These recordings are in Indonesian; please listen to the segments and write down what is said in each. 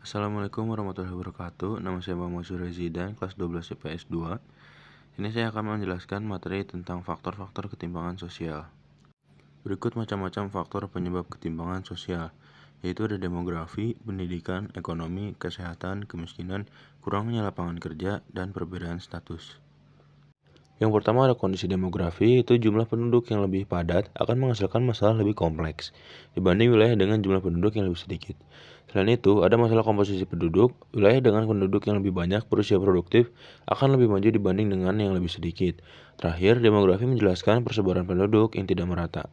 Assalamualaikum warahmatullahi wabarakatuh. Nama saya Muhammad Surya Zidan, kelas 12 IPS 2. Ini saya akan menjelaskan materi tentang faktor-faktor ketimpangan sosial. Berikut macam-macam faktor penyebab ketimpangan sosial, yaitu ada demografi, pendidikan, ekonomi, kesehatan, kemiskinan, kurangnya lapangan kerja, dan perbedaan status. Yang pertama ada kondisi demografi, itu jumlah penduduk yang lebih padat akan menghasilkan masalah lebih kompleks dibanding wilayah dengan jumlah penduduk yang lebih sedikit. Selain itu, ada masalah komposisi penduduk, wilayah dengan penduduk yang lebih banyak berusia produktif akan lebih maju dibanding dengan yang lebih sedikit. Terakhir, demografi menjelaskan persebaran penduduk yang tidak merata.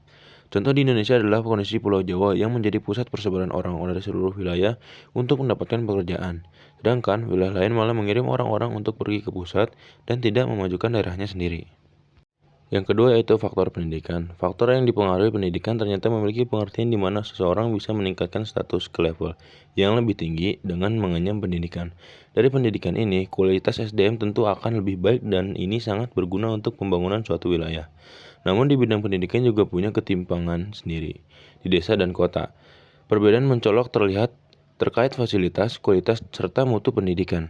Contoh di Indonesia adalah kondisi Pulau Jawa yang menjadi pusat persebaran orang dari seluruh wilayah untuk mendapatkan pekerjaan. Sedangkan wilayah lain malah mengirim orang-orang untuk pergi ke pusat dan tidak memajukan daerahnya sendiri. Yang kedua yaitu faktor pendidikan. Faktor yang dipengaruhi pendidikan ternyata memiliki pengertian di mana seseorang bisa meningkatkan status ke level yang lebih tinggi dengan mengenyam pendidikan. Dari pendidikan ini, kualitas SDM tentu akan lebih baik dan ini sangat berguna untuk pembangunan suatu wilayah. Namun di bidang pendidikan juga punya ketimpangan sendiri di desa dan kota. Perbedaan mencolok terlihat terkait fasilitas, kualitas, serta mutu pendidikan.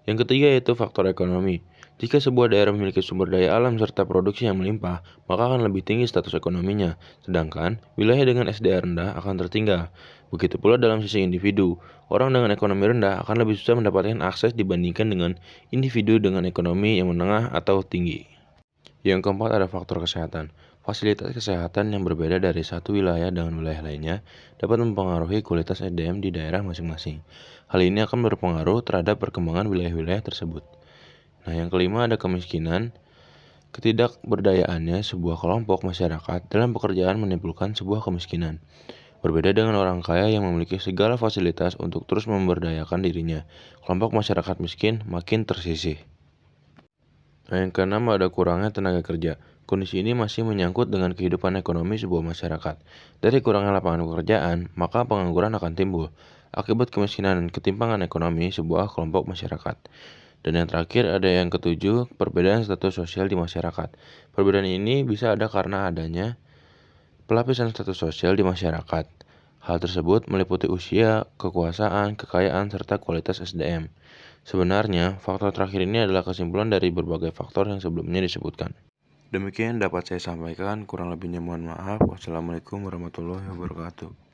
Yang ketiga yaitu faktor ekonomi. Jika sebuah daerah memiliki sumber daya alam serta produksi yang melimpah, maka akan lebih tinggi status ekonominya. Sedangkan wilayah dengan SDA rendah akan tertinggal. Begitu pula dalam sisi individu, orang dengan ekonomi rendah akan lebih susah mendapatkan akses dibandingkan dengan individu dengan ekonomi yang menengah atau tinggi. Yang keempat ada faktor kesehatan. Fasilitas kesehatan yang berbeda dari satu wilayah dengan wilayah lainnya dapat mempengaruhi kualitas SDM di daerah masing-masing. Hal ini akan berpengaruh terhadap perkembangan wilayah-wilayah tersebut. Nah, yang kelima ada kemiskinan. Ketidakberdayaannya sebuah kelompok masyarakat dalam pekerjaan menimbulkan sebuah kemiskinan. Berbeda dengan orang kaya yang memiliki segala fasilitas untuk terus memberdayakan dirinya, kelompok masyarakat miskin makin tersisih. Nah, yang keenam ada kurangnya tenaga kerja. Kondisi ini masih menyangkut dengan kehidupan ekonomi sebuah masyarakat. Dari kurangnya lapangan pekerjaan, maka pengangguran akan timbul akibat kemiskinan dan ketimpangan ekonomi sebuah kelompok masyarakat. Dan yang terakhir ada yang ketujuh, perbedaan status sosial di masyarakat. Perbedaan ini bisa ada karena adanya pelapisan status sosial di masyarakat. Hal tersebut meliputi usia, kekuasaan, kekayaan, serta kualitas SDM. Sebenarnya, faktor terakhir ini adalah kesimpulan dari berbagai faktor yang sebelumnya disebutkan. Demikian dapat saya sampaikan, kurang lebihnya mohon maaf. Wassalamualaikum warahmatullahi wabarakatuh.